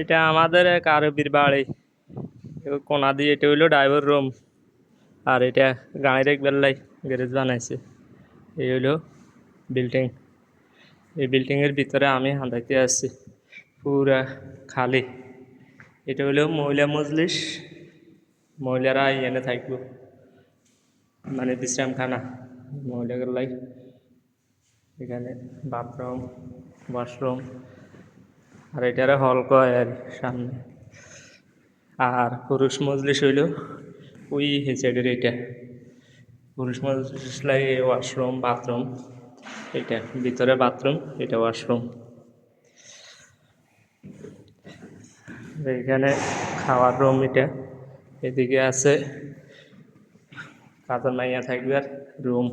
এটা আমাদের এক আরবির বাড়ি। কোনা দিয়ে এটা হইলো ড্রাইভার রুম, আর এটা গাড়ির এক বেল্লাই গ্যারেজ বানাইছে। এই হইলো বিল্ডিং। এই বিল্ডিংয়ের ভিতরে আমি হাঁদাইতে আসছি, পুরা খালি। এটা হইলো মহিলা মজলিস, মহিলারা এনে থাকবো, মানে বিশ্রামখানা মহিলাগুলাই। এখানে বাথরুম, ওয়াশরুম, আর এটারে হল কয় আর সামনে। আর পুরুষ মজলিস হইল ওই সাইডের এইটা, পুরুষ মজলিস লাগে ওয়াশরুম বাথরুম। এটা ভিতরে বাথরুম, এটা ওয়াশরুম। এখানে খাওয়ার রুম এটা। এদিকে আছে কাজের মাইয়া থাকবে রুম,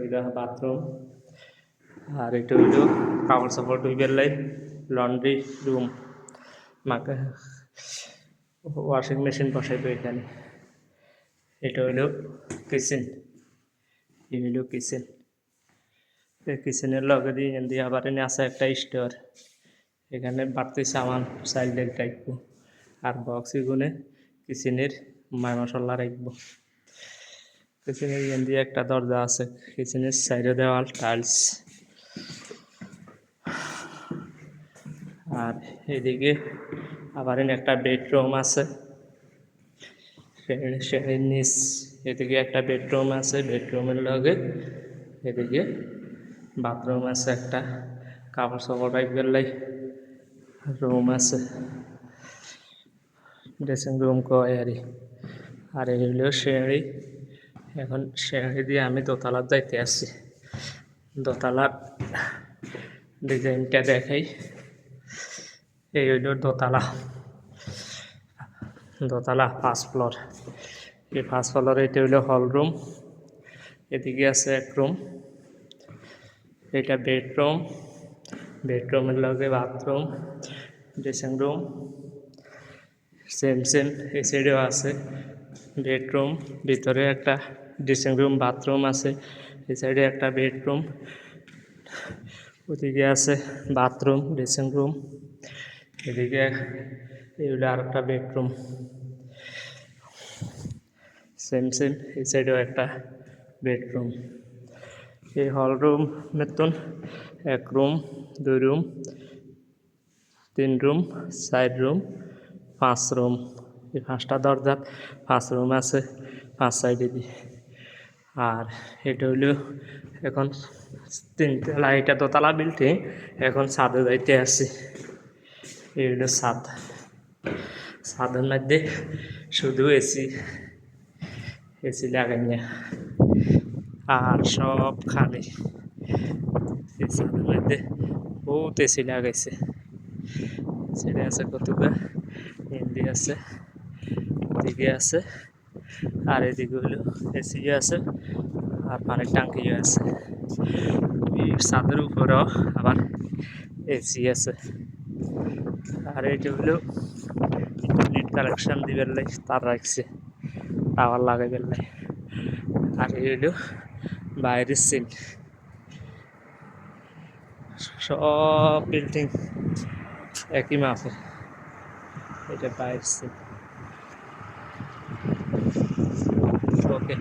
এটা বাথরুম। আর এটা হইল কাপড় চাপড় ধুইবার লাই লন্ড্রি রুম, মাকে ওয়াশিং মেশিন বসাইবে এখানে। এটা হইল কিচেন, এই হইল কিচেন। এই কিচেনের লগে দিয়ে আবার এনে আছে একটা স্টোর। এখানে বাড়তি সামান চাইল্ডের রাখবো, আর বক্স এগুনে কিচেনের মায় মশলা রাখবো। কিচেনের দিয়ে একটা দরজা আছে, কিচেনের সাইডে দেওয়াল টাইলস। আর এদিকে আবার একটা বেডরুম আছে, নিচ এদিকে একটা বেডরুম আছে, বেডরুমের লগে এদিকে বাথরুম আছে একটা, কাপড় চাপড় রাখবার লাই রুম আছে, ড্রেসিং রুম কয় আর এই হইল সিঁড়ি। এখন সিঁড়ি দিয়ে আমি দোতলার যাইতে আসছি। দোতলার ডিজাইনটা দেখাই। এই হইল দোতলা, দোতলা 5 ফ্লোর। এই 5 ফ্লোর এটা হইল হল রুম। এদিকে আছে এক রুম, এটা বেডরুম, বেডরুমের লগে বাথরুম, ড্রেসিং রুম। সেম এই সাইডেও আছে বেডরুম, ভিতরে একটা ড্রেসিং রুম বাথরুম আছে। এই সাইডে একটা বেডরুম, ওদিকে আছে বাথরুম ড্রেসিং রুম। এদিকে এইগুলো আর একটা বেডরুম, সেম এই সাইডেও একটা বেডরুম। এই হল রুম মতন 1 room 2 room 3 room 4 room 5 room. এই 5টা দরজা 5 রুম আছে 5 সাইডে দিয়ে। আর এটা হইল এখন 3তলা, এটা দোতলা বিল্ডিং। এখন ছাদে যাইতে আসি। এই হইল ছাদ, ছাদের মধ্যে শুধু এসি লাগাই না, আর সব খালি। এই ছাদের মধ্যে বহুত এসি লাগাইছে। সেটা আছে কতগুলো, হিন্দি আছে, এদিকে আছে, আর এদিকে হইল এসি আছে, আর পানির ট্যাঙ্কিও আছে। ছাদের উপরেও আবার এসি আছে। আর এইটা হইল ইন্টারনেট কানেকশন দিবার লাই তার রাখছে, টাওয়ার লাগাইবার লাই। আর এই হইল বাইরের সিন, সব বিল্ডিং একই মাপে। এটা বাইরের সিন। ওকে।